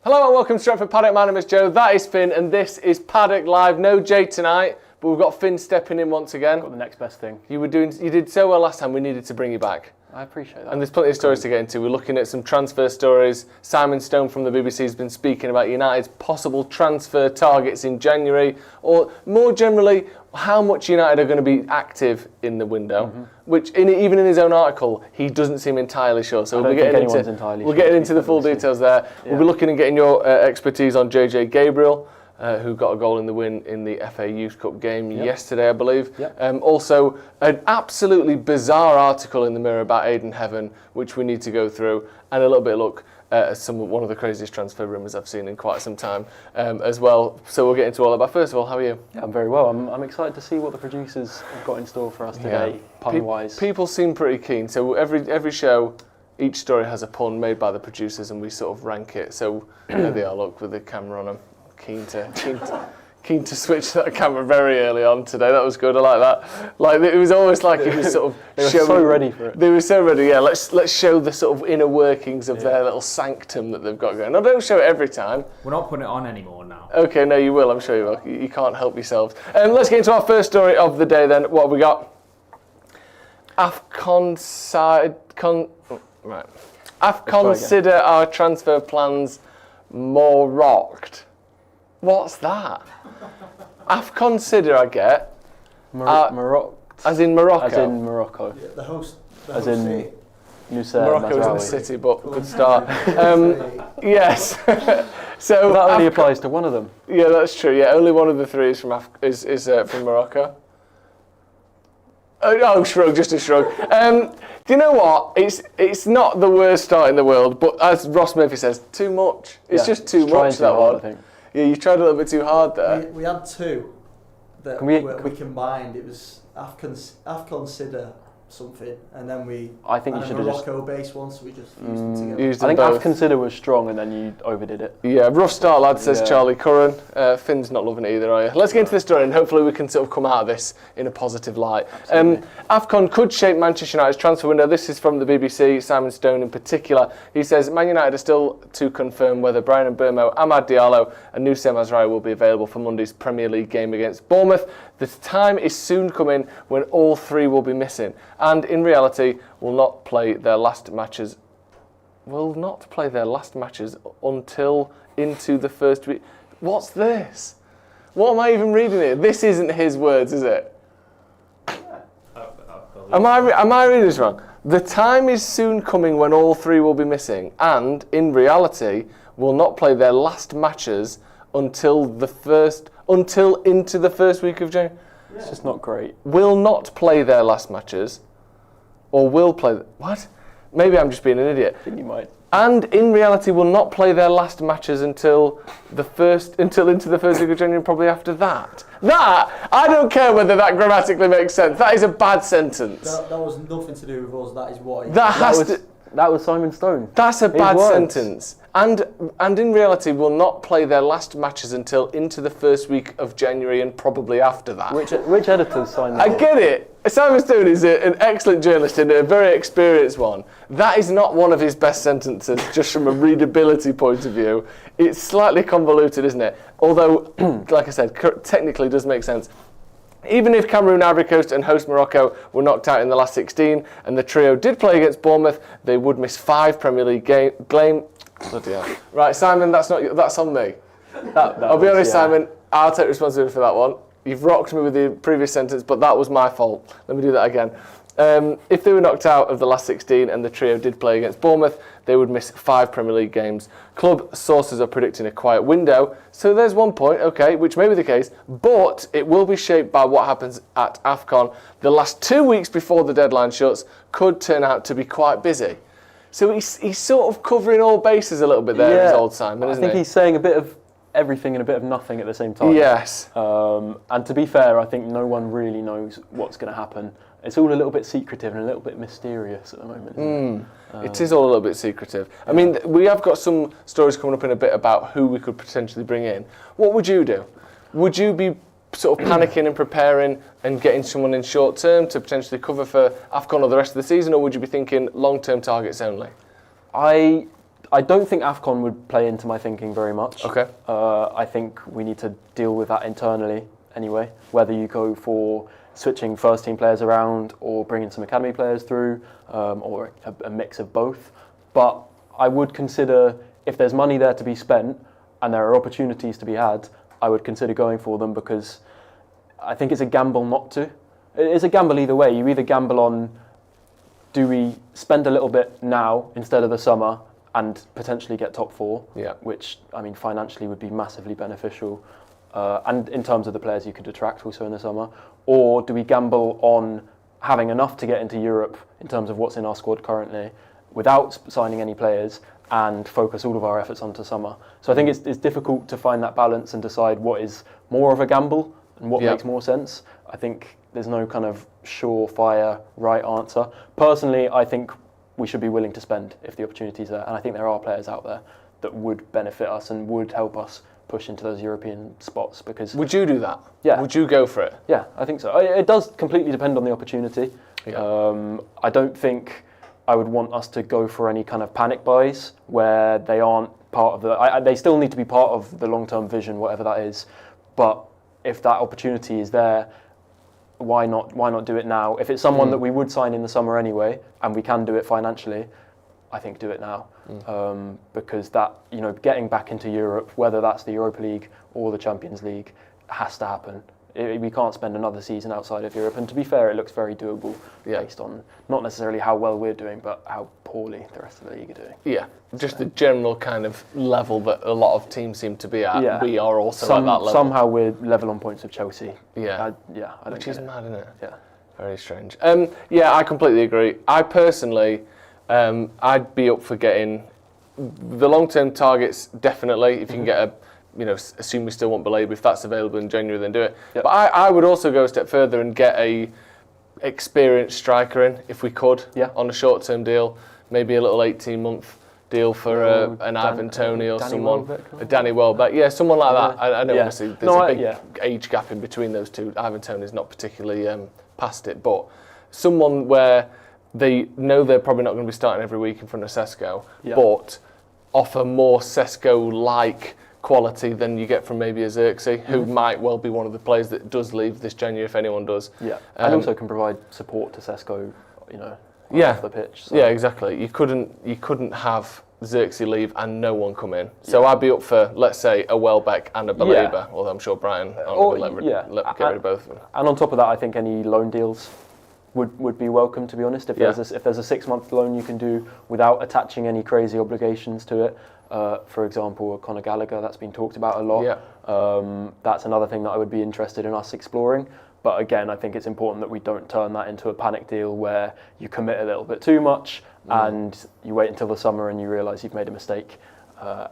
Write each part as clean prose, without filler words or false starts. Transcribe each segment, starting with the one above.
Hello and welcome to Stretford Paddock. My name is Joe, that is Finn, and this is Paddock Live. No Jay tonight, but we've got Finn stepping in once again. Got the next best thing. You did so well last time, we needed to bring you back. I appreciate that. And there's plenty of stories to get into. We're looking at some transfer stories. Simon Stone from the BBC has been speaking about United's possible transfer targets in January, or more generally, how much United are going to be active in the window, which even in his own article, he doesn't seem entirely sure. So we'll be getting into the full details there. Yeah. We'll be looking at getting your expertise on Gabriel, who got a goal in the win in the FA Youth Cup game yesterday, I believe. Yep. Also, an absolutely bizarre article in the Mirror about Ayden Heaven, which we need to go through, and a little bit of look at one of the craziest transfer rumours I've seen in quite some time as well. So we'll get into all that. But first of all, how are you? Yeah, I'm very well. I'm excited to see what the producers have got in store for us today, pun-wise. People seem pretty keen. So every show, each story has a pun made by the producers, and we sort of rank it. So there they are, look, with the camera on them. Keen to switch that camera very early on today. That was good. I like that. Like it was almost like it was sort of. They were so ready for it. They were so ready. Yeah. Let's show the sort of inner workings of their little sanctum that they've got going. I don't show it every time. We're not putting it on anymore now. Okay. No, you will. I'm sure you will. You can't help yourselves. Let's get into our first story of the day then. What have we got? AFCON consider our transfer plans more rocked. What's that? Consider I get. Morocco. As in Morocco. As in Morocco. Yeah, the host as in city. Morocco is in the city, but good start. Yes. So that only applies to one of them. Yeah, that's true. Yeah, only one of the three is from from Morocco. Oh, shrug, just a shrug. Do you know what? It's not the worst start in the world, but as Ross Murphy says, too much. It's just too much, that one. I think. Yeah, you tried a little bit too hard there. We had two that we combined. It was consider something, and then I think you should have Morocco-based one, so we just used them together. I think consider was strong, and then you overdid it. Yeah, rough start, lad, says Charlie Curran. Finn's not loving it either, are you? Let's get into the story, and hopefully we can sort of come out of this in a positive light. AFCON could shape Manchester United's transfer window. This is from the BBC, Simon Stone in particular. He says, Man United are still to confirm whether Brian Mbeumo, Amad Diallo and Nusayr Mazraoui will be available for Monday's Premier League game against Bournemouth. The time is soon coming when all three will be missing, and in reality will not play their last matches until into the first week. What's this? What am I even reading here? This isn't his words, is it? Am I reading this wrong? The time is soon coming when all three will be missing, and in reality will not play their last matches until into the first week of January. It's just not great. Will not play their last matches, or will play. What? Maybe I'm just being an idiot. I think you might. And in reality, will not play their last matches until into the first week of January, and probably after that. I don't care whether that grammatically makes sense. That is a bad sentence. That was nothing to do with us. That is what. That was Simon Stone. That's a bad sentence. And in reality, will not play their last matches until into the first week of January and probably after that. Which editors signed that? I get it. Simon Stone is an excellent journalist and a very experienced one. That is not one of his best sentences, just from a readability point of view. It's slightly convoluted, isn't it? Although, like I said, technically does make sense. Even if Cameroon, Ivory Coast and host Morocco were knocked out in the last 16 and the trio did play against Bournemouth, they would miss 5 Premier League games. Bloody hell. Right, Simon, that's on me. I'll be honest, Simon, I'll take responsibility for that one. You've rocked me with the previous sentence, but that was my fault. Let me do that again. If they were knocked out of the last 16 and the trio did play against Bournemouth, they would miss 5 Premier League games. Club sources are predicting a quiet window, so there's one point, okay, which may be the case, but it will be shaped by what happens at AFCON. The last 2 weeks before the deadline shuts could turn out to be quite busy. So he's sort of covering all bases a little bit there, his old Simon, isn't he? I think he's saying a bit of everything and a bit of nothing at the same time. Yes. And to be fair, I think no one really knows what's going to happen. It's all a little bit secretive and a little bit mysterious at the moment. It is all a little bit secretive. I mean, we have got some stories coming up in a bit about who we could potentially bring in. What would you do? Would you be sort of panicking and preparing and getting someone in short term to potentially cover for AFCON or the rest of the season, or would you be thinking long-term targets only? I I don't think AFCON would play into my thinking very much. Okay. I think we need to deal with that internally anyway, whether you go for switching first team players around or bringing some academy players through, or a mix of both. But I would consider, if there's money there to be spent and there are opportunities to be had, I would consider going for them, because I think it's a gamble not to. It's a gamble either way. You either gamble on, do we spend a little bit now instead of the summer and potentially get top 4, which, I mean, financially would be massively beneficial, and in terms of the players you could attract also in the summer, or do we gamble on having enough to get into Europe in terms of what's in our squad currently without signing any players and focus all of our efforts onto summer? So I think it's difficult to find that balance and decide what is more of a gamble and what makes more sense. I think there's no kind of surefire right answer. Personally, I think we should be willing to spend if the opportunity's there, and I think there are players out there that would benefit us and would help us push into those European spots. Because would you do that? Yeah. Would you go for it? Yeah, I think so. It does completely depend on the opportunity. Yeah. I don't think I would want us to go for any kind of panic buys where they aren't part of the... they still need to be part of the long-term vision, whatever that is. But if that opportunity is there, why not do it now? If it's someone that we would sign in the summer anyway, and we can do it financially, I think do it now. Because that, getting back into Europe, whether that's the Europa League or the Champions League, has to happen. We can't spend another season outside of Europe, and to be fair, it looks very doable based on not necessarily how well we're doing, but how poorly the rest of the league are doing. Yeah, just the general kind of level that a lot of teams seem to be at. Yeah. We are also at that level. Somehow we're level on points with Chelsea. Yeah, I don't which is mad, isn't it? Yeah, very strange. Yeah, I completely agree. I personally, I'd be up for getting the long-term targets, definitely. If you can get a, assume we still want Belabé, if that's available in January, then do it. Yep. But I would also go a step further and get a experienced striker in, if we could, on a short-term deal, maybe a little 18-month deal for an Ivan Toney or someone, a Danny Welbeck. Yeah, someone like that. I know obviously there's a big age gap in between those two. Ivan Toney's not particularly past it, but someone where they know they're probably not going to be starting every week in front of Sesko, but offer more Sesko-like quality than you get from maybe a Zirkzee, who might well be one of the players that does leave this January if anyone does. Yeah, and also can provide support to Sesko, off the pitch. So. Yeah, exactly. You couldn't have Zirkzee leave and no one come in. So I'd be up for, let's say, a Welbeck and a Belabé, although I'm sure Brian aren't going to get rid of both of them. And on top of that, I think any loan deals would be welcome, to be honest. If there's a 6-month loan you can do without attaching any crazy obligations to it. For example, Conor Gallagher, that's been talked about a lot. Yeah. That's another thing that I would be interested in us exploring. But again, I think it's important that we don't turn that into a panic deal where you commit a little bit too much and you wait until the summer and you realise you've made a mistake.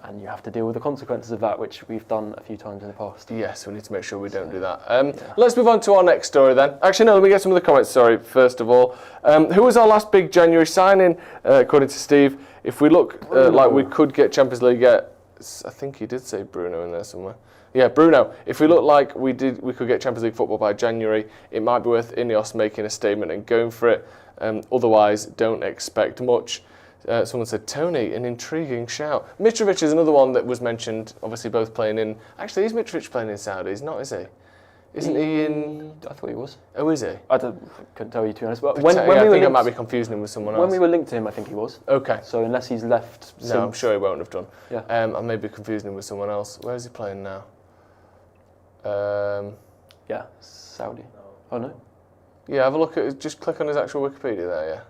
And you have to deal with the consequences of that, which we've done a few times in the past. Yes, we need to make sure we don't do that. Let's move on to our next story then. Actually, no, let me get some of the comments, first of all. Who was our last big January signing, according to Steve? If we look like we could get Champions League, I think he did say Bruno in there somewhere. Yeah, Bruno. If we look like we could get Champions League football by January, it might be worth Ineos making a statement and going for it. Otherwise, don't expect much. Someone said, Tony, an intriguing shout. Mitrovic is another one that was mentioned, obviously both playing in... Actually, is Mitrovic playing in Saudi? He's not, is he? Isn't he in... I thought he was. Oh, is he? Couldn't tell you, to be honest. But I think I might be confusing him with someone else. When we were linked to him, I think he was. Okay. So unless he's left since... No, I'm sure he won't have done. Yeah. I may be confusing him with someone else. Where is he playing now? Yeah, Saudi. Oh, no? Yeah, have a look at... Just click on his actual Wikipedia there, yeah.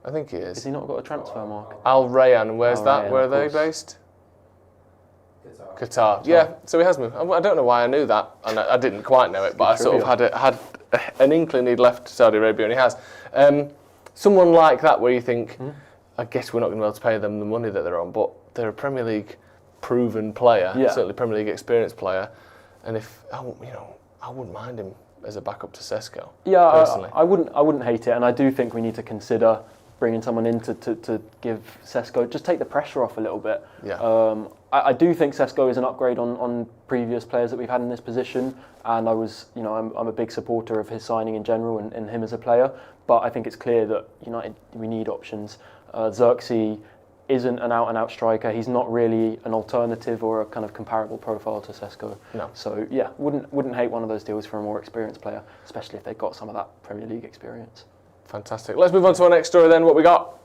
I think he is. Has he not got a transfer mark? Al Rayyan, where's that? Where are they based? Qatar. Yeah, so he has moved. I don't know why I knew that, and I didn't quite know it, but I sort of had an inkling he'd left Saudi Arabia, and he has. Someone like that, where you think, I guess we're not going to be able to pay them the money that they're on, but they're a Premier League proven player, certainly Premier League experienced player, and if I wouldn't mind him as a backup to Sesko. Yeah, personally. I wouldn't hate it, and I do think we need to consider bringing someone in to give Sesko, just take the pressure off a little bit. Yeah. I do think Sesko is an upgrade on previous players that we've had in this position, and I'm a big supporter of his signing in general and him as a player. But I think it's clear that United, we need options. Zirkzee isn't an out-and-out striker. He's not really an alternative or a kind of comparable profile to Sesko. No. So yeah, wouldn't hate one of those deals for a more experienced player, especially if they've got some of that Premier League experience. Fantastic. Let's move on to our next story then. What we got?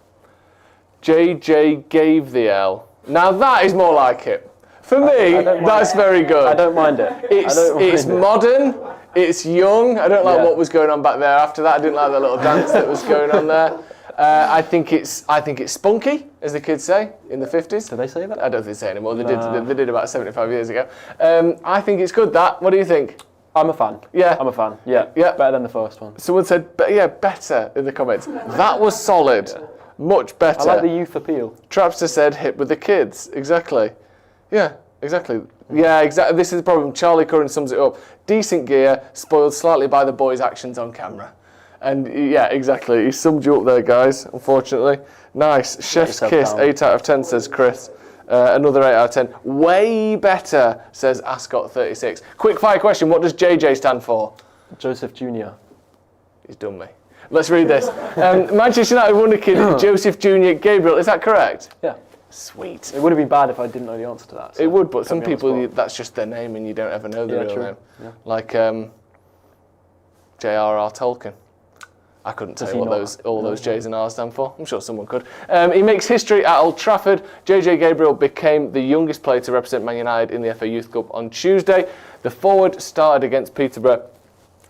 JJ gave the L. Now that is more like it. For me, that's very good. I don't mind it. It's modern. It's young. I don't like what was going on back there after that. I didn't like the little dance that was going on there. I think it's spunky, as the kids say in the 50s. Do they say that? I don't think they say anymore. They did about 75 years ago. I think it's good. What do you think? I'm a fan. Yeah. I'm a fan. Yeah. Better than the first one. Someone said, better in the comments. That was solid. Yeah. Much better. I like the youth appeal. Trapster said, hit with the kids. Exactly. Yeah, exactly. Yeah, exactly. This is the problem. Charlie Curran sums it up. Decent gear, spoiled slightly by the boys' actions on camera. And yeah, exactly. He summed you up there, guys, unfortunately. Nice. Chef's kiss, 8 out of 10, says Chris. Another 8 out of 10. Way better, says Ascot36. Quick fire question. What does JJ stand for? Joseph Jr. He's done me. Let's read this. Manchester United wonder kid Joseph Jr. Gabriel. Is that correct? Yeah. Sweet. It would have been bad if I didn't know the answer to that. So it would, but some people, that's just their name and you don't ever know the real name. Yeah. Like J.R.R. Tolkien. I couldn't tell you what all those J's and R's stand for. I'm sure someone could. He makes history at Old Trafford. JJ Gabriel became the youngest player to represent Man United in the FA Youth Cup on Tuesday. The forward started against Peterborough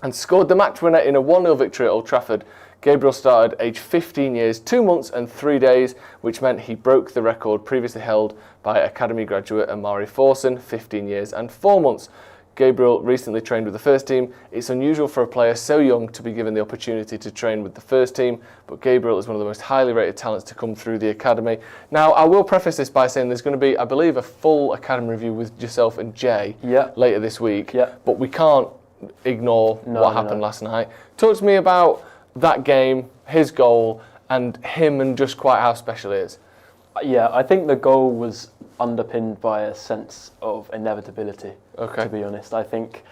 and scored the match winner in a 1-0 victory at Old Trafford. Gabriel started aged 15 years, 2 months and 3 days, which meant he broke the record previously held by Academy graduate Amari Forson, 15 years and 4 months. Gabriel recently trained with the first team. It's unusual for a player so young to be given the opportunity to train with the first team, but Gabriel is one of the most highly rated talents to come through the academy. Now, I will preface this by saying there's going to be, I believe, a full academy review with yourself and Jay later this week, but we can't ignore what happened last night. Talk to me about that game, his goal, and him and just quite how special he is. Yeah, I think the goal was underpinned by a sense of inevitability, to be honest. I think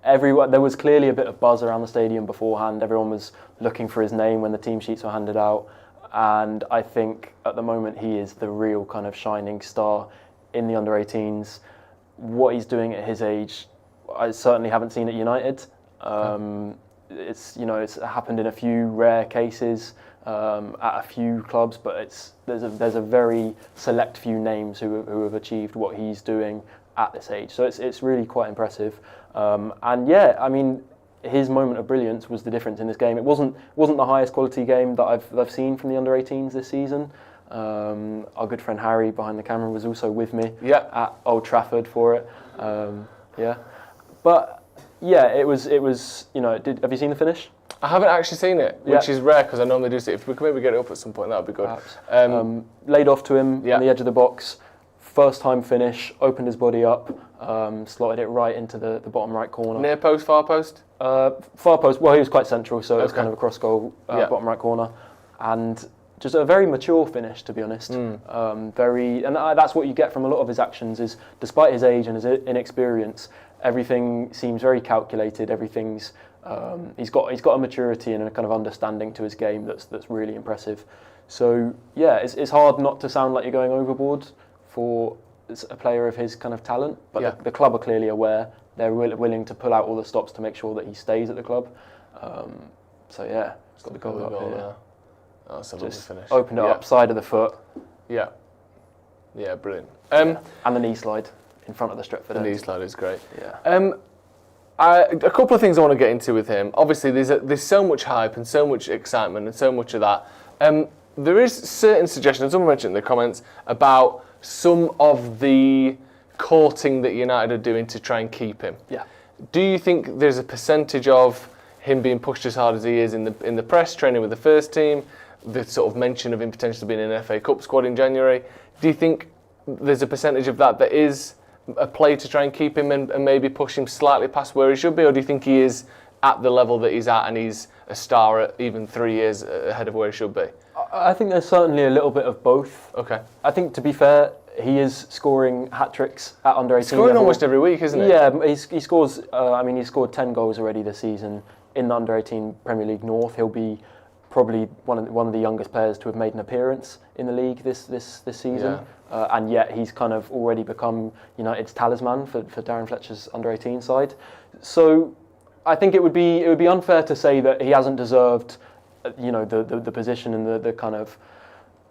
there was clearly a bit of buzz around the stadium beforehand. Everyone was looking for his name when the team sheets were handed out. And I think at the moment he is the real kind of shining star in the under-18s. What he's doing at his age, I certainly haven't seen at United. It's happened in a few rare cases at a few clubs, but there's a very select few names who have achieved what he's doing at this age. So it's really quite impressive. And yeah, I mean, his moment of brilliance was the difference in this game. It wasn't the highest quality game that I've seen from the under-18s this season. Our good friend Harry behind the camera was also with me at Old Trafford for it. But yeah, it was. Have you seen the finish? I haven't actually seen it, which is rare because I normally do see it. If we could maybe get it up at some point, that would be good. Laid off to him on the edge of the box. First time finish, opened his body up, slotted it right into the bottom right corner. Near post, far post? Far post. Well, he was quite central, so it was kind of a cross goal, bottom right corner. And just a very mature finish, to be honest. That's what you get from a lot of his actions. Is despite his age and his inexperience, everything seems very calculated. Everything's he's got a maturity and a kind of understanding to his game that's really impressive. So yeah, it's hard not to sound like you're going overboard for a player of his kind of talent. But the club are clearly aware. They're willing to pull out all the stops to make sure that he stays at the club. So yeah, it's got the goal up here. Oh, that's a lovely finish. Opened it up, side of the foot. Yeah, brilliant. And the knee slide in front of the Stretford. The knee slide is great. Yeah. A couple of things I want to get into with him. Obviously, there's so much hype and so much excitement and so much of that. There is certain suggestions, someone mentioned in the comments, about some of the courting that United are doing to try and keep him. Yeah. Do you think there's a percentage of him being pushed as hard as he is in the press, training with the first team, the sort of mention of him potentially being in an FA Cup squad in January? Do you think there's a percentage of that is a play to try and keep him and maybe push him slightly past where he should be, or do you think he is at the level that he's at and he's a star at even 3 years ahead of where he should be? I think there's certainly a little bit of both. Okay. I think, to be fair, he is scoring hat-tricks at under-18 scoring level. almost every week, isn't he? Yeah, he scores, he scored 10 goals already this season in the under-18 Premier League North. He'll be probably one of the youngest players to have made an appearance in the league this season, and yet he's kind of already become United's talisman for Darren Fletcher's under-18 side. So I think it would be unfair to say that he hasn't deserved the position and the kind of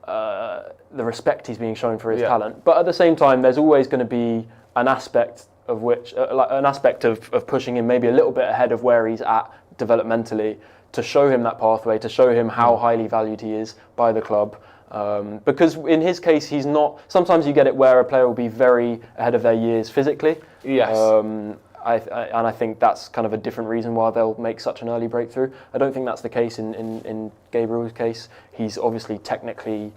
the respect he's being shown for his talent. But at the same time, there's always going to be an aspect of which of pushing him maybe a little bit ahead of where he's at developmentally, to show him that pathway, to show him how highly valued he is by the club. Because in his case, he's not. Sometimes you get it where a player will be very ahead of their years physically. Yes. I think that's kind of a different reason why they'll make such an early breakthrough. I don't think that's the case in Gabriel's case. He's obviously technically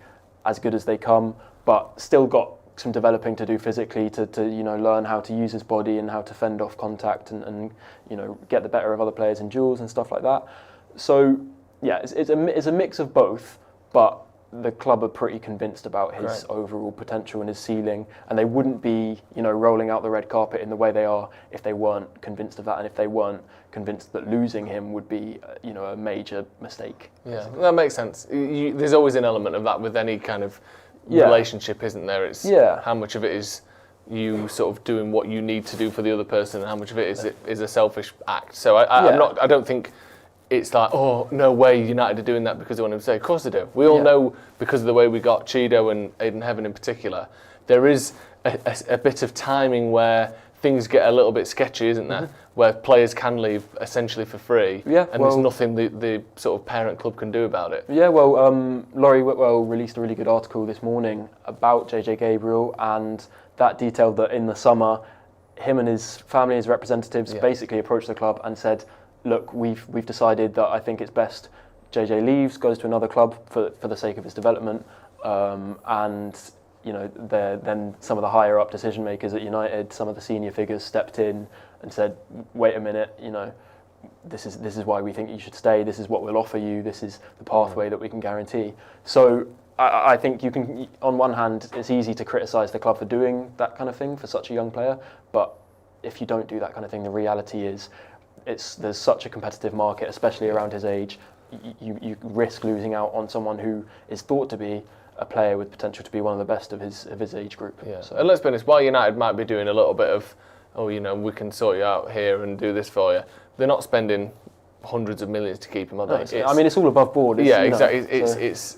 as good as they come, but still got some developing to do physically to learn how to use his body and how to fend off contact and get the better of other players in duels and stuff like that. So yeah, it's a mix of both, but the club are pretty convinced about his overall potential and his ceiling, and they wouldn't be rolling out the red carpet in the way they are if they weren't convinced of that, and if they weren't convinced that losing him would be a major mistake. Yeah, that makes sense. There's always an element of that with any kind of relationship, isn't there? It's how much of it is you sort of doing what you need to do for the other person, and how much of it is a selfish act. So I don't think it's like, oh, no way United are doing that because they want him to stay. Of course they do. We all know, because of the way we got Cheeto and Ayden Heaven in particular, there is a bit of timing where things get a little bit sketchy, isn't there? Mm-hmm. Where players can leave essentially for free, and there's nothing the sort of parent club can do about it. Yeah, well, Laurie Whitwell released a really good article this morning about JJ Gabriel, and that detailed that in the summer, him and his family, his representatives, basically approached the club and said, look, we've decided that I think it's best JJ leaves, goes to another club for the sake of his development, and then some of the higher up decision makers at United, some of the senior figures stepped in and said, wait a minute, this is why we think you should stay. This is what we'll offer you. This is the pathway that we can guarantee. So I think you can, on one hand, it's easy to criticise the club for doing that kind of thing for such a young player, but if you don't do that kind of thing, the reality is there's such a competitive market, especially around his age. You risk losing out on someone who is thought to be a player with potential to be one of the best of his age group. Yeah. So, and let's be honest, while United might be doing a little bit of, we can sort you out here and do this for you, they're not spending hundreds of millions to keep him, are they? It's all above board. Exactly. It's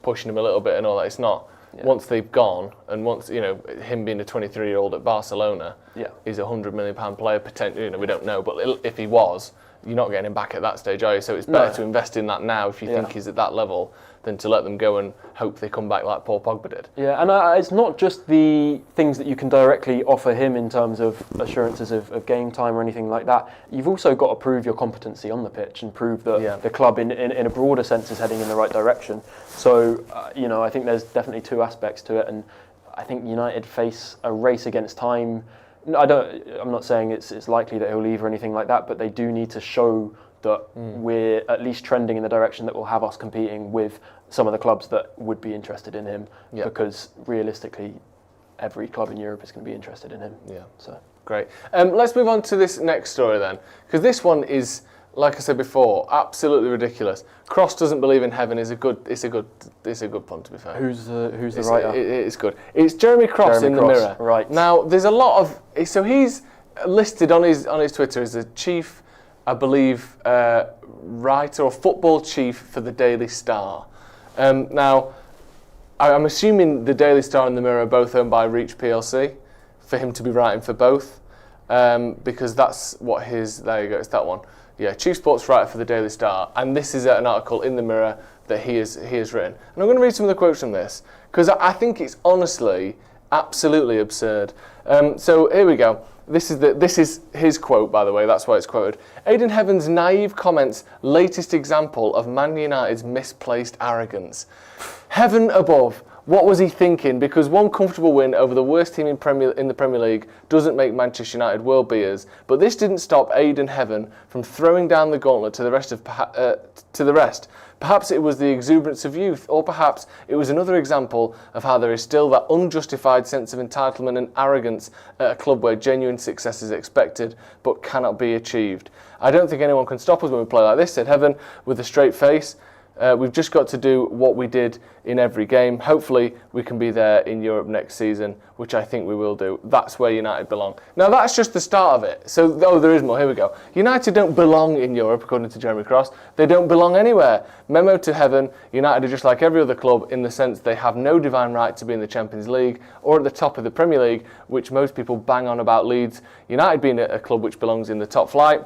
pushing him a little bit and all that. It's not. Yeah. Once they've gone, and once him being a 23-year-old at Barcelona is a £100 million player potentially. We don't know, but if he was, you're not getting him back at that stage, are you? So it's better to invest in that now if you think he's at that level than to let them go and hope they come back like Paul Pogba did. Yeah, and it's not just the things that you can directly offer him in terms of assurances of game time or anything like that. You've also got to prove your competency on the pitch and prove that the club in a broader sense is heading in the right direction. So, I think there's definitely two aspects to it, and I think United face a race against time. I'm not saying it's likely that he'll leave or anything like that, but they do need to show that we're at least trending in the direction that will have us competing with some of the clubs that would be interested in him, because realistically every club in Europe is going to be interested in him. Yeah. So great. Let's move on to this next story then, because this one is, like I said before, absolutely ridiculous. Cross doesn't believe in heaven is a good pun, to be fair. Who's the writer? It's good. It's Jeremy Cross in the Mirror. Right. Now there's a lot of, so he's listed on his Twitter as the chief, I believe, writer or football chief for the Daily Star. Now, I'm assuming the Daily Star and the Mirror are both owned by Reach PLC, for him to be writing for both, because that's what there you go, it's that one. Yeah, chief sports writer for the Daily Star, and this is an article in the Mirror that he has written. And I'm going to read some of the quotes from this, because I think it's honestly absolutely absurd. So here we go. This is his quote, by the way, that's why it's quoted. Ayden Heaven's naive comments, latest example of Man United's misplaced arrogance. Heaven above, what was he thinking? Because one comfortable win over the worst team in the Premier League doesn't make Manchester United world beaters. But this didn't stop Ayden Heaven from throwing down the gauntlet to the rest. Perhaps it was the exuberance of youth, or perhaps it was another example of how there is still that unjustified sense of entitlement and arrogance at a club where genuine success is expected but cannot be achieved. I don't think anyone can stop us when we play like this, said Heaven with a straight face. We've just got to do what we did in every game. Hopefully we can be there in Europe next season, which I think we will do. That's where United belong. Now that's just the start of it. So, there is more. Here we go. United don't belong in Europe, according to Jeremy Cross. They don't belong anywhere. Memo to Heaven, United are just like every other club in the sense they have no divine right to be in the Champions League or at the top of the Premier League, which most people bang on about Leeds United being a club which belongs in the top flight.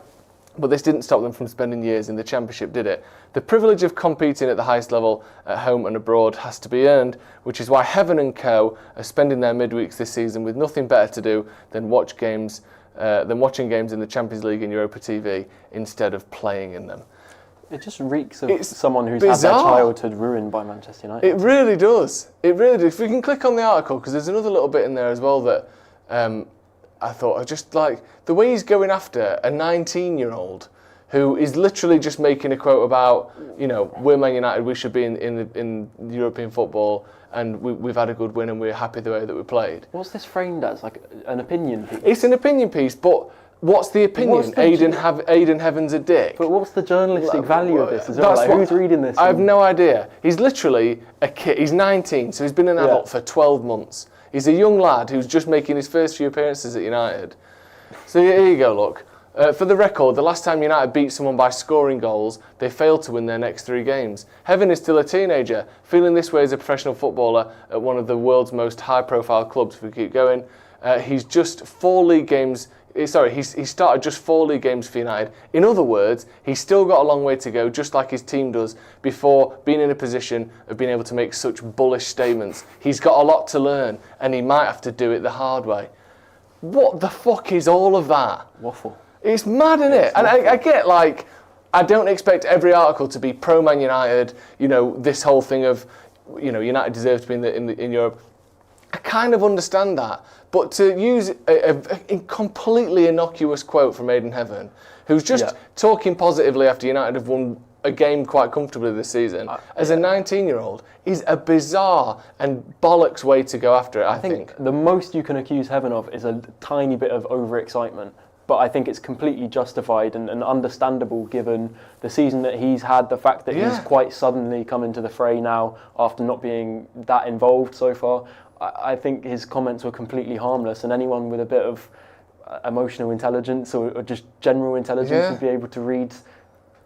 But this didn't stop them from spending years in the Championship, did it? The privilege of competing at the highest level at home and abroad has to be earned, which is why Heaven and Co are spending their midweeks this season with nothing better to do than watching games in the Champions League and Europa TV instead of playing in them. It just reeks of someone who's had their childhood ruined by Manchester United. It really does. It really does. If we can click on the article, because there's another little bit in there as well that I thought, just like the way he's going after a 19-year-old who is literally just making a quote about, we're Man United, we should be in European football, and we've had a good win and we're happy the way that we played. What's this framed as? Like an opinion piece? It's an opinion piece, but what's the opinion? Ayden Heaven's a dick. But what's the journalistic value of this as well? Who's reading this? I have no idea. He's literally a kid. He's 19, so he's been an adult for 12 months. He's a young lad who's just making his first few appearances at United. So here you go, look. For the record, the last time United beat someone by scoring goals, they failed to win their next 3 games. Heaven is still a teenager, feeling this way as a professional footballer at one of the world's most high-profile clubs, if we keep going. He started just 4 league games for United. In other words, he's still got a long way to go, just like his team does, before being in a position of being able to make such bullish statements. He's got a lot to learn, and he might have to do it the hard way. What the fuck is all of that? Waffle. It's mad, isn't it? And I get, I don't expect every article to be pro-Man United, this whole thing of, United deserve to be in Europe. I kind of understand that. But to use a completely innocuous quote from Ayden Heaven, who's just talking positively after United have won a game quite comfortably this season, as a 19-year-old, is a bizarre and bollocks way to go after it, I think. The most you can accuse Heaven of is a tiny bit of overexcitement. But I think it's completely justified and understandable given the season that he's had, the fact that he's quite suddenly come into the fray now after not being that involved so far. I think his comments were completely harmless, and anyone with a bit of emotional intelligence or just general intelligence would be able to read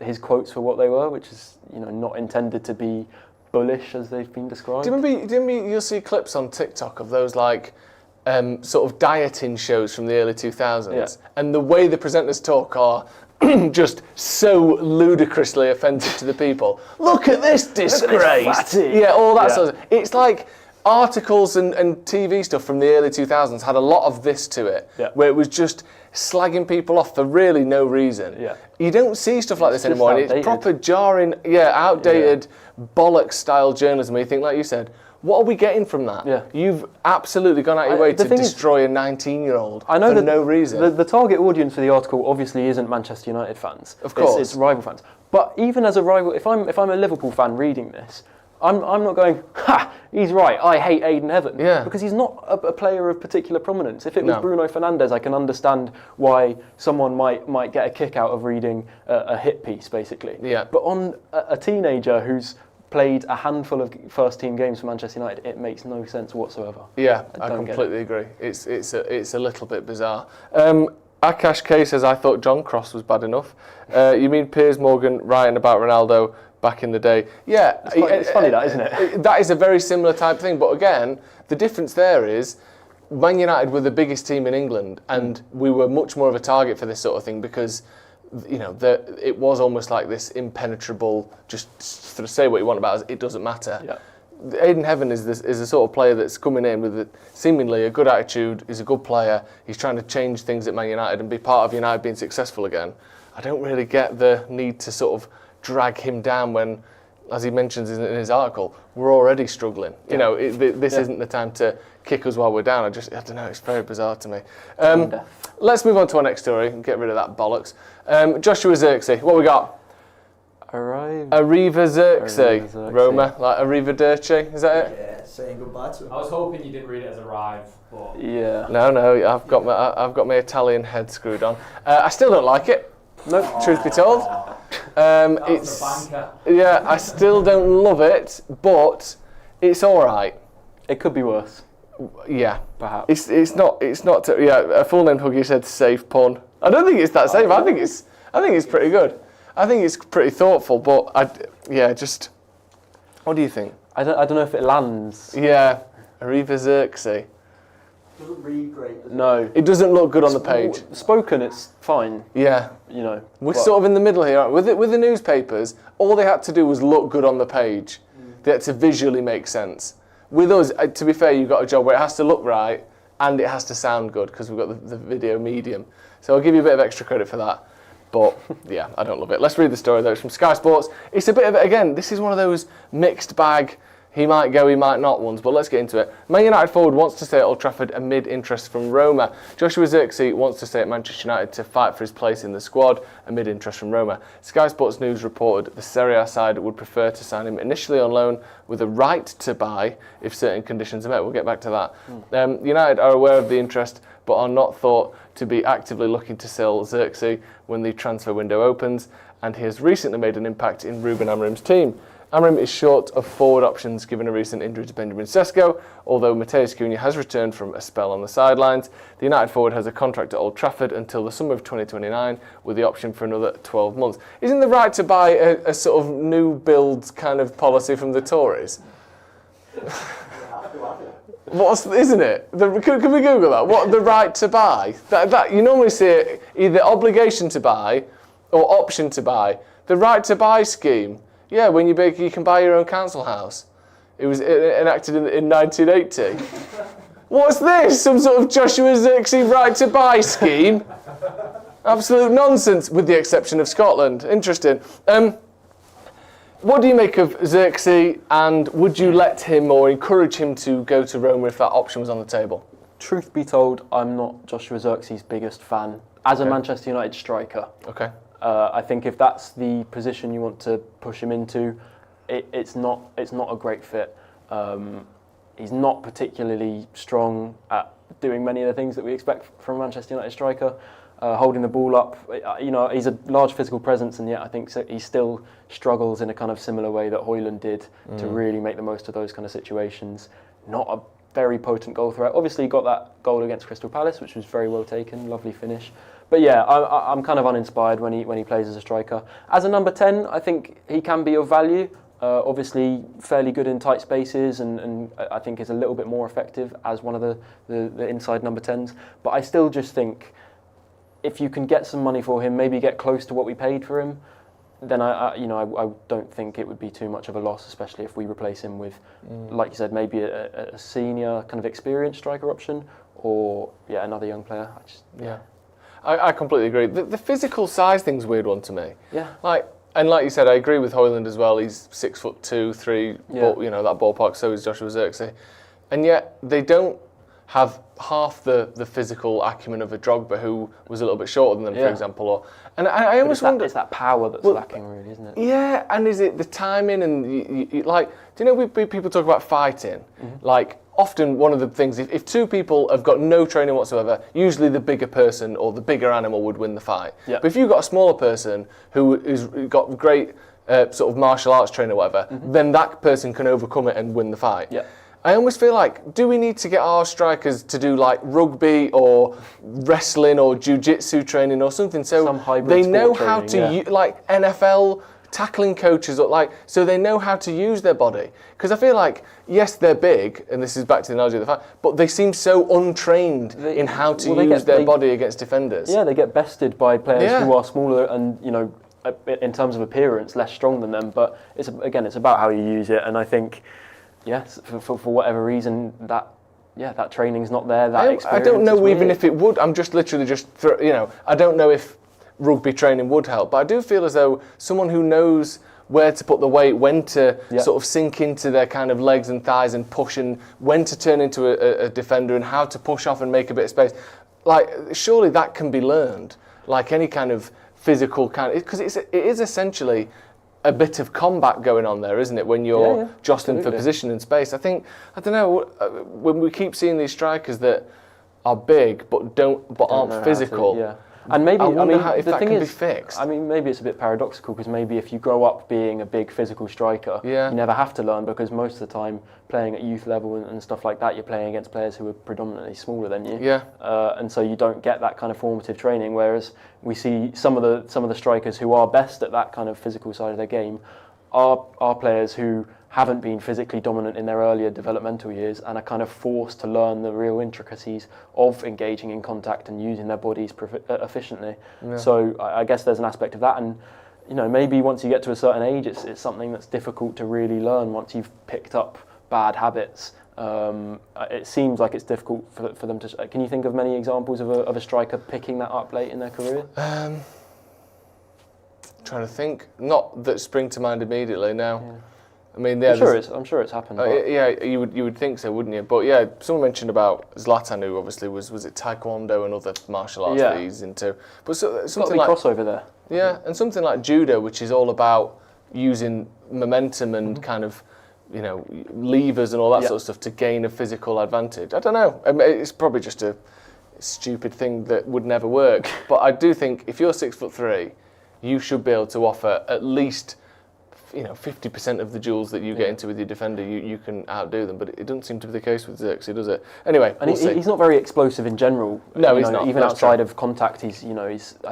his quotes for what they were, which is not intended to be bullish as they've been described. Do you remember you'll see clips on TikTok of those sort of dieting shows from the early 2000s, and the way the presenters talk are just so ludicrously offensive to the people. Look at this disgrace! All that sort of. It's like articles and TV stuff from the early 2000s had a lot of this to it, where it was just slagging people off for really no reason. You don't see stuff like this anymore. And it's proper jarring, outdated bollocks-style journalism. Where you think, like you said, what are we getting from that? You've absolutely gone out your way to destroy a 19-year-old for no reason. The target audience for the article obviously isn't Manchester United fans. Of course. It's rival fans. But even as a rival, if I'm a Liverpool fan reading this, I'm not going, he's right, I hate Ayden Heaven. Because he's not a player of particular prominence. If it was Bruno Fernandes, I can understand why someone might get a kick out of reading a hit piece, basically. But on a teenager who's played a handful of first-team games for Manchester United, it makes no sense whatsoever. I completely agree. It's a little bit bizarre. Akash K says, I thought John Cross was bad enough. You mean Piers Morgan writing about Ronaldo back in the day? It's funny that, isn't it? That is a very similar type thing, but again, the difference there is Man United were the biggest team in England, and we were much more of a target for this sort of thing because it was almost like this impenetrable, just sort of say what you want about us, it doesn't matter. Ayden Heaven is the sort of player that's coming in with seemingly a good attitude. He's a good player. He's trying to change things at Man United and be part of United being successful again. I don't really get the need to sort of drag him down when, as he mentions in his article, we're already struggling. This isn't the time to kick us while we're down. I don't know, it's very bizarre to me. Let's move on to our next story and get rid of that bollocks. Joshua Zirkzee, what we got? Arriva Zirkzee. Roma, like Arrivederci, is that it? Yeah, saying goodbye to him. I was hoping you didn't read it as arrive, but... No, I've got my Italian head screwed on. I still don't like it. No, truth be told. It's yeah, I still don't love it, but it's all right. It could be worse. Yeah, perhaps. It's not. A full name Huggy said safe pun. I don't think it's that safe. I think it's pretty good. I think it's pretty thoughtful. But just. What do you think? I don't know if it lands. Yeah, Arriva Zirkzee. Doesn't read great. No, it doesn't look good on the page. Spoken, it's fine. Yeah, we're sort of in the middle here, aren't we? With the newspapers, all they had to do was look good on the page. They had to visually make sense. With us, to be fair, you've got a job where it has to look right and it has to sound good because we've got the video medium. So I'll give you a bit of extra credit for that. But yeah, I don't love it. Let's read the story though. It's from Sky Sports. It's a bit of, again, this is one of those mixed bag, he might go, he might not ones, but let's get into it. Man United forward wants to stay at Old Trafford amid interest from Roma. Joshua Zirkzee wants to stay at Manchester United to fight for his place in the squad amid interest from Roma. Sky Sports News reported the Serie A side would prefer to sign him initially on loan with a right to buy if certain conditions are met. We'll get back to that. United are aware of the interest but are not thought to be actively looking to sell Zirkzee when the transfer window opens, and he has recently made an impact in Ruben Amorim's team. Amorim is short of forward options given a recent injury to Benjamin Sesko, although Mateus Cunha has returned from a spell on the sidelines. The United forward has a contract at Old Trafford until the summer of 2029 with the option for another 12 months. Isn't the right to buy a sort of new build kind of policy from the Tories? Isn't it? Can we Google that? What the right to buy? That you normally see it either obligation to buy or option to buy. The right to buy scheme. Yeah, when you can buy your own council house. It was enacted in 1980. What's this? Some sort of Joshua Zirkzee right to buy scheme? Absolute nonsense, with the exception of Scotland. Interesting. What do you make of Zirkzee, and would you let him or encourage him to go to Roma if that option was on the table? Truth be told, I'm not Joshua Zirkzee's biggest fan as a Manchester United striker. Okay. I think if that's the position you want to push him into, it's not a great fit. He's not particularly strong at doing many of the things that we expect from a Manchester United striker. Holding the ball up, he's a large physical presence, and yet I think he still struggles in a kind of similar way that Højlund did to really make the most of those kind of situations. Not a very potent goal threat. Obviously, he got that goal against Crystal Palace, which was very well taken, lovely finish. But yeah, I'm kind of uninspired when he plays as a striker. As a number 10, I think he can be of value. Obviously, fairly good in tight spaces, and I think is a little bit more effective as one of the inside number 10s. But I still just think, if you can get some money for him, maybe get close to what we paid for him, then I don't think it would be too much of a loss, especially if we replace him with, like you said, maybe a senior kind of experienced striker option, or another young player. I completely agree. The physical size thing's a weird one to me. Yeah. Like you said, I agree with Højlund as well. He's 6'2", 3", but, that ballpark. So is Joshua Zirkzee, and yet they don't have half the physical acumen of a Drogba, who was a little bit shorter than them, for example. I almost wonder, it's that power that's lacking, really, isn't it? Yeah, and is it the timing? And you like, do you know people talk about fighting? Like, often one of the things, if two people have got no training whatsoever, usually the bigger person or the bigger animal would win the fight. Yeah. But if you've got a smaller person who's got great sort of martial arts training or whatever, then that person can overcome it and win the fight. Yeah. I almost feel like, do we need to get our strikers to do like rugby or wrestling or jiu-jitsu training or something, so they know how to like NFL tackling coaches, or so they know how to use their body? Because I feel like, yes, they're big, and this is back to the analogy of the fight, but they seem so untrained in how to use their body against defenders. Yeah, they get bested by players who are smaller and, in terms of appearance, less strong than them. But it's about how you use it, and I think, yes, for whatever reason, that training's not there. I don't know even if it would. I'm just literally I don't know if rugby training would help, but I do feel as though someone who knows where to put the weight, when to sort of sink into their kind of legs and thighs and push, and when to turn into a defender and how to push off and make a bit of space, like, surely that can be learned, like any kind of physical kind, because it is essentially a bit of combat going on there, isn't it, when you're jostling for position and space. I don't know, when we keep seeing these strikers that are big but aren't physical, And maybe I wonder the if that thing can be is, fixed. I mean, maybe it's a bit paradoxical because maybe if you grow up being a big physical striker, Yeah. you never have to learn because most of the time playing at youth level and stuff like that, you're playing against players who are predominantly smaller than you. Yeah. And so you don't get that kind of formative training. Whereas we see some of the strikers who are best at that kind of physical side of their game are players who haven't been physically dominant in their earlier developmental years and are kind of forced to learn the real intricacies of engaging in contact and using their bodies efficiently. Yeah. So I guess there's an aspect of that, and maybe once you get to a certain age, it's something that's difficult to really learn once you've picked up bad habits. It seems like it's difficult for them to. Can you think of many examples of a striker picking that up late in their career? Trying to think, not that spring to mind immediately. No. Yeah. I mean, yeah, I'm sure it's happened. Yeah, you would think so, wouldn't you? But yeah, someone mentioned about Zlatan, who obviously was it Taekwondo and other martial arts that he's into. But something like crossover there. Yeah, and something like judo, which is all about using momentum and kind of, levers and all that sort of stuff to gain a physical advantage. I don't know. I mean, it's probably just a stupid thing that would never work. But I do think if you're 6'3", you should be able to offer at least 50% of the duels that you get into with your defender, you can outdo them, but it doesn't seem to be the case with Zirkzee, does it? Anyway, and he's not very explosive in general. No, he's not. Even outside of contact, I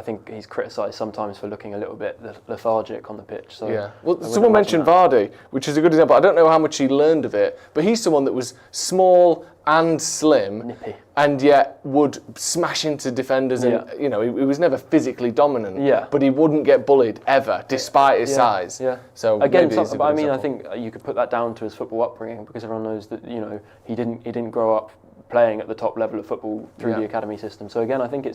think he's criticised sometimes for looking a little bit lethargic on the pitch. So yeah. Well, someone mentioned Vardy, which is a good example. I don't know how much he learned of it, but he's someone that was small and slim, nippy, and yet would smash into defenders, and he was never physically dominant. Yeah. But he wouldn't get bullied ever, despite his size. Yeah. So again, but I mean, I think you could put that down to his football upbringing because everyone knows that he didn't grow up playing at the top level of football through the academy system. So again, I think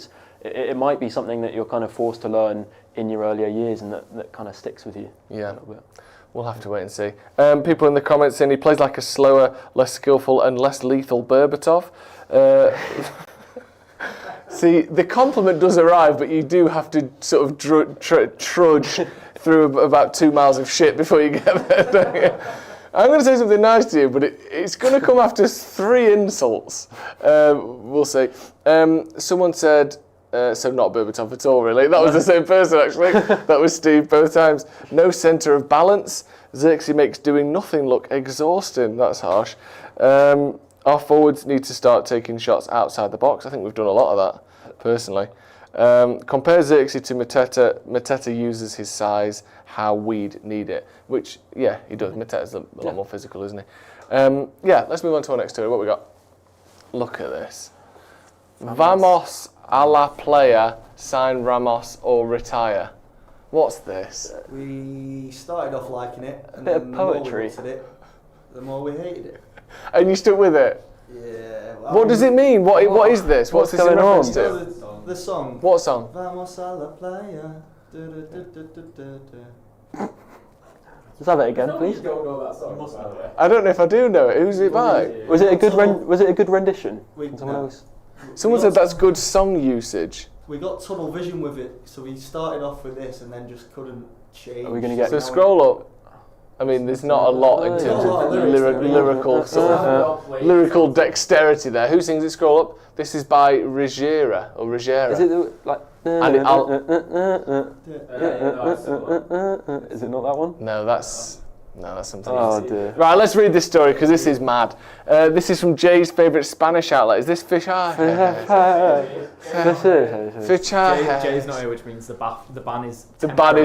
it might be something that you're kind of forced to learn in your earlier years, and that kind of sticks with you. Yeah. A little bit. We'll have to wait and see. People in the comments saying he plays like a slower, less skillful and less lethal Berbatov. See, the compliment does arrive, but you do have to sort of trudge through about 2 miles of shit before you get there, don't you? I'm going to say something nice to you, but it's going to come after 3 insults. We'll see. Someone said... so not Berbatov at all, really. That was the same person, actually. That was Steve both times. No centre of balance. Zirkzee makes doing nothing look exhausting. That's harsh. Our forwards need to start taking shots outside the box. I think we've done a lot of that, personally. Compare Zirkzee to Mateta. Mateta uses his size how we'd need it. Which, yeah, he does. Mateta's a lot more physical, isn't he? Let's move on to our next story. What we got? Look at this. Vamos a la playa, sign Ramos or retire. What's this? We started off liking it, and bit then of poetry. The more we looked at it, the more we hated it. And you stuck with it? Yeah. What does it mean? What is this? What's this in reference to? The song. What song? Vamos a la playa. Let's have it again, please. You don't know that song, by the way. I don't know if I do know it. Who's it by? Was it a good rendition? From someone else? Someone said that's good song usage. We got tunnel vision with it, so we started off with this and then just couldn't change. Are we going to get? So scroll up. I mean, there's not a lot in terms of lyrical dexterity there. Who sings it? Scroll up. This is by Ruggiera or Ruggiera. Is it like? And is it not that one? No, that's something Oh else. dear. Right, let's read this story because this is mad. This is from Jay's favourite Spanish outlet. Is this Fichajes? Fichajes. Jay's not here, which means the ban is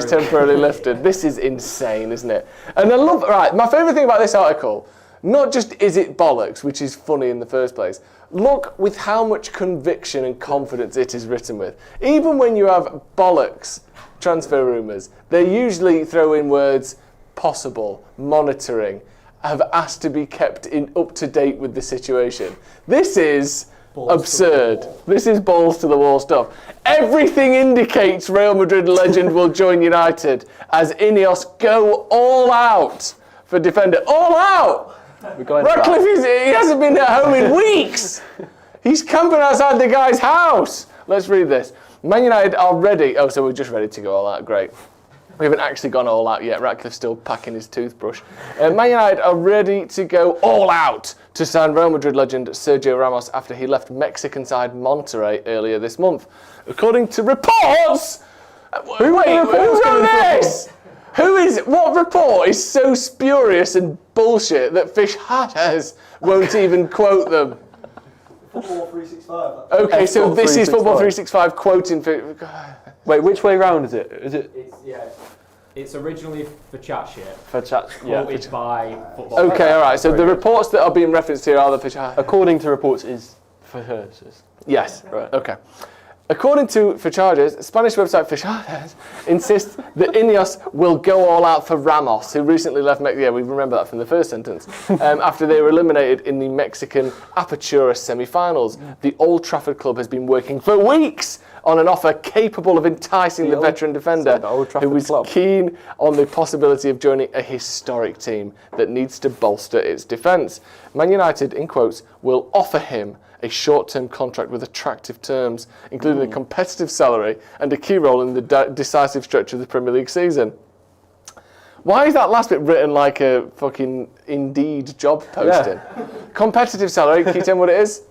temporarily lifted. This is insane, isn't it? And I love. Right, my favourite thing about this article, not just is it bollocks, which is funny in the first place. Look with how much conviction and confidence it is written with. Even when you have bollocks transfer rumours, they usually throw in words possible, monitoring, have asked to be kept up to date with the situation. This is absurd. This is balls to the wall stuff. Everything indicates Real Madrid legend will join United as Ineos go all out for defender. All out! Ratcliffe, he hasn't been at home in weeks. He's camping outside the guy's house. Let's read this. Man United are ready. Oh, so we're just ready to go all out. Great. We haven't actually gone all out yet. Ratcliffe's still packing his toothbrush. Man United are ready to go all out to sign Real Madrid legend Sergio Ramos after he left Mexican side Monterrey earlier this month. According to reports... Who's on this? What report is so spurious and bullshit that Fichajes won't even quote them? Football 365. Okay, so this is 365. Football 365 quoting... Wait, which way round is it? Is it It's originally for chat shit. for chat? Yeah. Quoted by football. Okay, all right. So the reports that are being referenced here are the Fichajes. According to reports, is for hers. Yes. Right. Okay. According to Fichajes, Spanish website Fichajes insists that Ineos will go all out for Ramos, who recently left Mexico. Yeah, we remember that from the first sentence. After they were eliminated in the Mexican Apertura semi-finals. The Old Trafford club has been working for weeks on an offer capable of enticing the veteran defender, who was keen on the possibility of joining a historic team that needs to bolster its defence. Man United, in quotes, will offer him a short-term contract with attractive terms, including a competitive salary and a key role in the decisive stretch of the Premier League season. Why is that last bit written like a fucking Indeed job posting? Yeah. Competitive salary, can you tell me what it is?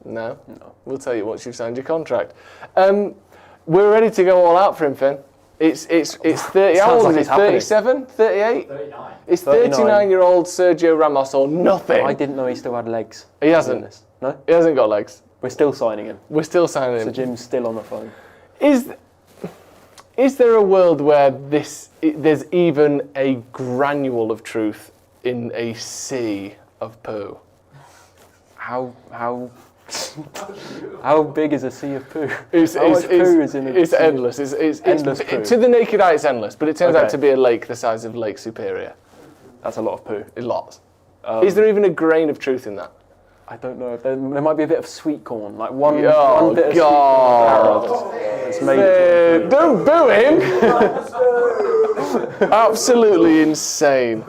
No. We'll tell you once you've signed your contract. We're ready to go all out for him, Finn. It's 30. How old is he? 37? 38? 39. It's 39-year-old Sergio Ramos or nothing. I didn't know he still had legs. He hasn't. No? He hasn't got legs. We're still signing him. We're still signing him. So Jim's still on the phone. Is there a world where there's even a granule of truth in a sea of poo? How big is a sea of poo? It's endless. It's endless poo. To the naked eye, it's endless, but it turns out to be a lake the size of Lake Superior. That's a lot of poo. Lots. Is there even a grain of truth in that? I don't know. There might be a bit of sweet corn, like one bit of God. Sweet corn. Don't boo him! Absolutely insane.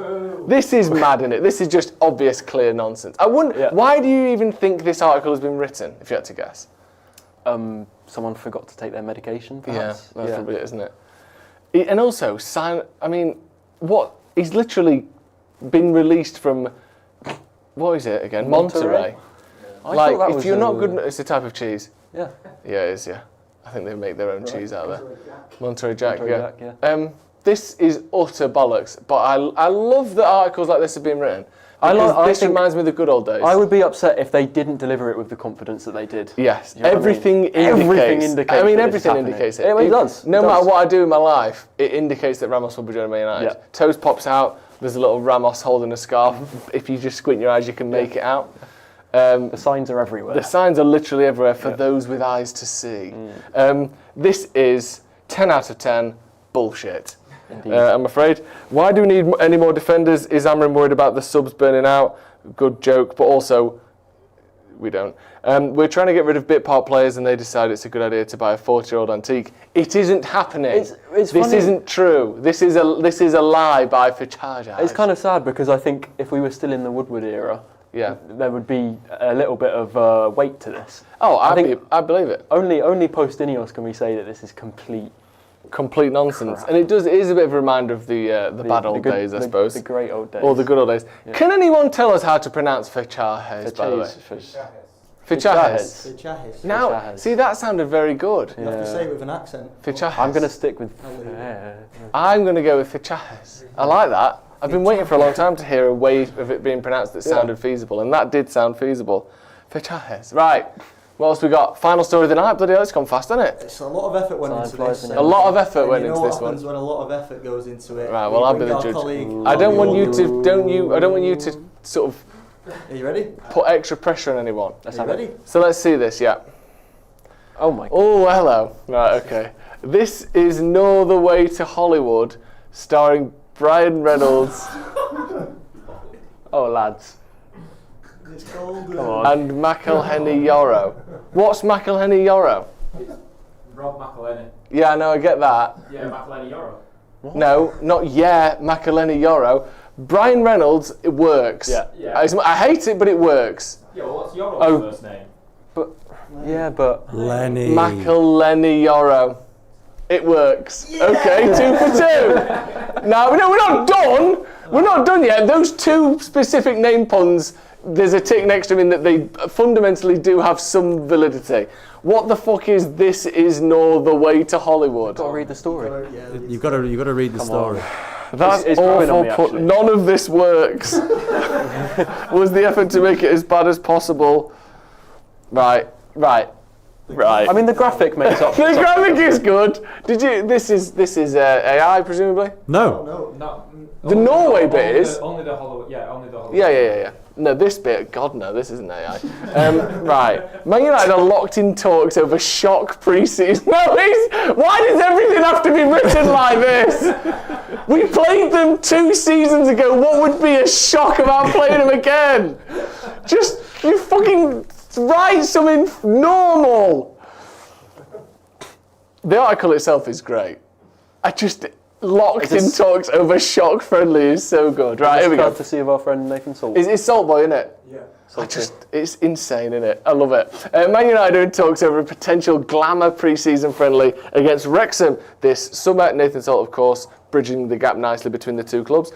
This is mad, isn't it? This is just obvious, clear nonsense. I wouldn't. Yeah. Why do you even think this article has been written, if you had to guess? Someone forgot to take their medication, perhaps? Yeah, that's probably it, isn't it? And also, he's literally been released from... What is it again? Monterey. Like, if you're not good, it's a type of cheese. Yeah. Yeah, it is. Yeah, I think they make their own cheese out there. Monterey Jack. Yeah. This is utter bollocks. But I love that articles like this have been written. This reminds me of the good old days. I would be upset if they didn't deliver it with the confidence that they did. Yes, you know everything indicates. I mean, everything indicates it. It does. No matter what I do in my life, it indicates that Ramos will be joining Man United. Yeah. Toes pops out. There's a little Ramos holding a scarf. If you just squint your eyes, you can make it out. The signs are everywhere. The signs are literally everywhere for those with eyes to see. This is 10 out of 10 bullshit. I'm afraid. Why do we need any more defenders? Is Amrin worried about the subs burning out? Good joke, but also we don't. We're trying to get rid of bit part players, and they decide it's a good idea to buy a 40-year-old antique. It isn't happening. This isn't true. This is a lie by Fichajes. It's kind of sad because I think if we were still in the Woodward era, there would be a little bit of weight to this. Oh, I believe it. Only post Ineos can we say that this is complete nonsense. Crap. And it is a bit of a reminder of the bad old days, I suppose. The great old days. Or the good old days. Yeah. Can anyone tell us how to pronounce Fichajes, by the way? Fichajes. Now, see, that sounded very good. You have to say it with an accent. Fichajes. I'm going to stick with... I'm going to go with Fichajes. I like that. I've been waiting for a long time to hear a way of it being pronounced that sounded feasible, and that did sound feasible. Fichajes. Right. What else we got? Final story of the night. Bloody hell, it's gone fast, hasn't it? It's a lot of effort went into this. A lot of effort went into this one. What happens when a lot of effort goes into it? Right. Well, I'll be the judge. I don't want you to sort of. Are you ready? Put extra pressure on anyone. Are you ready? So let's see this. Yeah. Oh my God. Oh, hello. Right. Okay. This is No Other Way to Hollywood, starring Brian Reynolds. Oh, lads. It's called. And McElhenney Yarrow. What's McElhenney Yarrow? It's Rob McElhenney. Yeah, no, I get that. Yeah, McElhenney Yarrow. No, not McElhenney Yarrow. Brian Reynolds, it works. Yeah. I hate it, but it works. Yeah, well, what's Yarrow's first name? Lenny. McElhenney Yarrow. It works. Okay, 2 for 2. Now, no, we're not done. We're not done yet. Those 2 specific name puns, there's a tick next to them in that they fundamentally do have some validity. What the fuck is This Is Nor the Way to Hollywood? Got to read the story. You've got to read the story. That's It's growing on me, awful. actually. None of this works. Was the effort to make it as bad as possible. Right. I mean, the graphic makes up. The graphic is good. This is AI, presumably? No. The Norway bit is. Only the Hollywood. Yeah, only the Hollywood. Yeah. No, this bit, God no, this isn't AI. Right. Man United are locked in talks over shock pre-season. No, why does everything have to be written like this? We played them 2 seasons ago. What would be a shock about playing them again? Just, you fucking write something normal. The article itself is great. Locked in talks over shock friendly is so good. Right, here we go. Courtesy of our friend Nathan Salt. It's Salt Boy, isn't it? Yeah. It's insane, isn't it? I love it. Man United are in talks over a potential glamour pre-season friendly against Wrexham this summer. Nathan Salt, of course, bridging the gap nicely between the 2 clubs.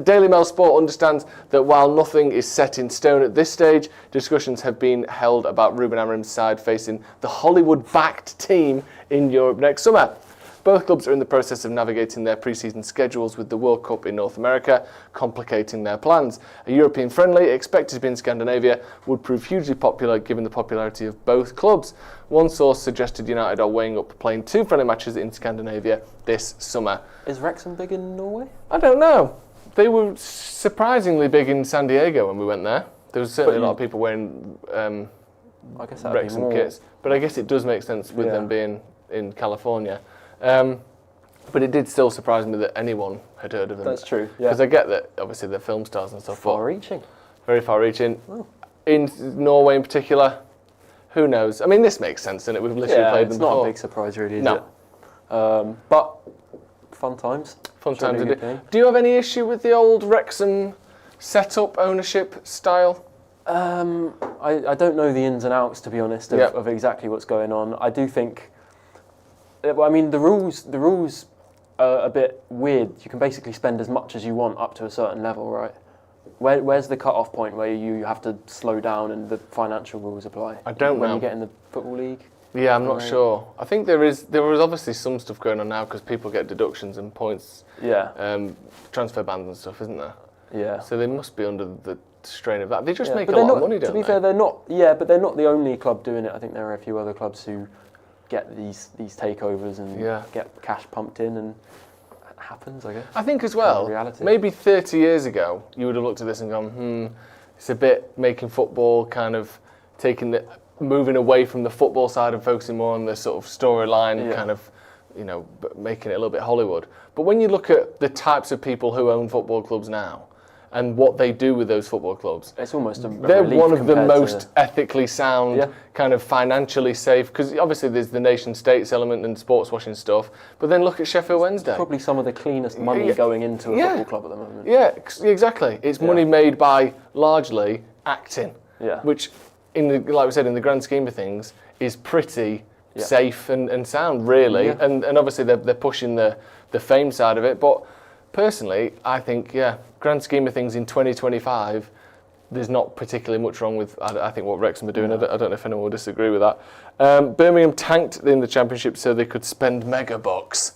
Daily Mail Sport understands that while nothing is set in stone at this stage, discussions have been held about Ruben Amorim's side facing the Hollywood-backed team in Europe next summer. Both clubs are in the process of navigating their pre-season schedules with the World Cup in North America, complicating their plans. A European friendly, expected to be in Scandinavia, would prove hugely popular given the popularity of both clubs. One source suggested United are weighing up playing 2 friendly matches in Scandinavia this summer. Is Wrexham big in Norway? I don't know. They were surprisingly big in San Diego when we went there. There was certainly a lot of people wearing I guess that'd be Wrexham more kits. But I guess it does make sense with them being in California. But it did still surprise me that anyone had heard of them. That's true. Because I get that obviously they're film stars and stuff. Far-reaching. Very far-reaching. In Norway in particular, who knows? I mean, this makes sense, and we've literally played them before. It's not a big surprise, really, is No. it? But fun times. Fun Should times be a indeed. good game. Do you have any issue with the old Wrexham set-up ownership style? I don't know the ins and outs, to be honest, of exactly what's going on. I do think. I mean, the rules are a bit weird. You can basically spend as much as you want up to a certain level, right? Where's the cut-off point where you have to slow down and the financial rules apply? I don't know. When you get in the Football League? Yeah, I'm not sure. I think there was obviously some stuff going on now because people get deductions and points, transfer bans and stuff, isn't there? Yeah. So they must be under the strain of that. They just make a but lot of money, don't they? To be fair, they're not. Yeah, but they're not the only club doing it. I think there are a few other clubs who get these takeovers and get cash pumped in, and it happens, I guess. I think as well, reality. maybe 30 years ago, you would have looked at this and gone, it's a bit making football kind of moving away from the football side and focusing more on the sort of storyline, kind of, making it a little bit Hollywood. But when you look at the types of people who own football clubs now, and what they do with those football clubs. It's almost they're one of the most ethically sound, kind of financially safe, because obviously there's the nation states element and sports washing stuff, but then look at Sheffield Wednesday. Probably some of the cleanest money going into a football club at the moment. Yeah, exactly. It's money made by largely acting, which, like we said, in the grand scheme of things, is pretty safe and sound, really. And obviously they're pushing the fame side of it, but personally, I think, grand scheme of things in 2025, there's not particularly much wrong with, I think, what Wrexham are doing. I don't know if anyone will disagree with that. Birmingham tanked in the Championship so they could spend mega bucks.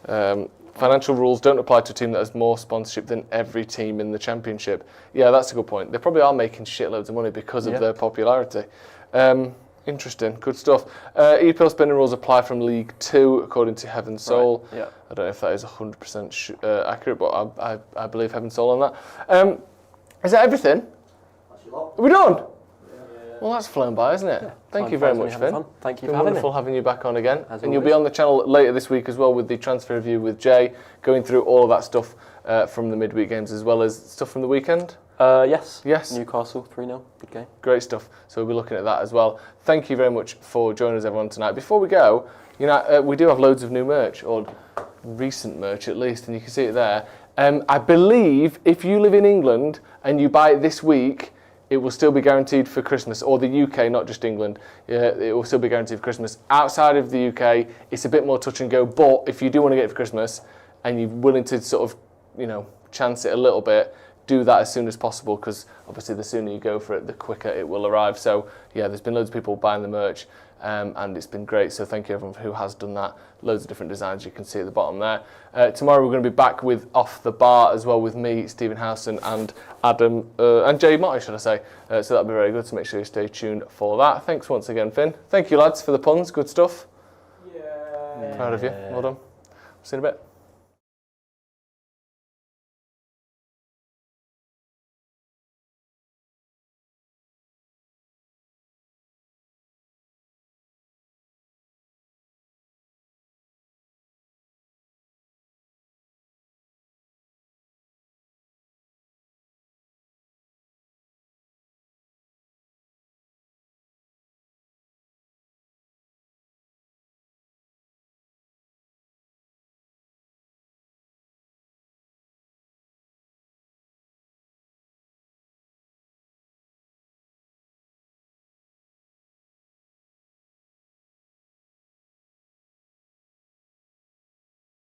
Financial rules don't apply to a team that has more sponsorship than every team in the Championship. Yeah, that's a good point. They probably are making shitloads of money because of their popularity. Interesting, good stuff. EPL spending rules apply from League 2, according to Heaven Soul. Right, I don't know if that is 100% accurate, but I believe Heaven Soul on that. Is that everything? Are we done? Well, that's flown by, isn't it? Thank you very much, Finn. Thank you for having me. It's been wonderful having you back on again. And you'll be on the channel later this week as well with the transfer review with Jay, going through all of that stuff from the midweek games as well as stuff from the weekend. Yes. Newcastle 3-0. Good game. Great stuff. So we'll be looking at that as well. Thank you very much for joining us, everyone, tonight. Before we go, we do have loads of new merch, or recent merch at least, and you can see it there. I believe if you live in England and you buy it this week, it will still be guaranteed for Christmas, or the UK, not just England. It will still be guaranteed for Christmas. Outside of the UK, it's a bit more touch and go. But if you do want to get it for Christmas, and you're willing to sort of, chance it a little bit, do that as soon as possible, because obviously the sooner you go for it, the quicker it will arrive. So yeah, there's been loads of people buying the merch, and it's been great. So thank you everyone who has done that. Loads of different designs you can see at the bottom there. Tomorrow we're going to be back with Off the Bar as well, with me, Stephen Howson, and Adam, and Jay Motti, should I say. So that'll be very good, so make sure you stay tuned for that. Thanks once again, Finn. Thank you lads for the puns, good stuff. Yeah. Proud of you, well done. See you in a bit.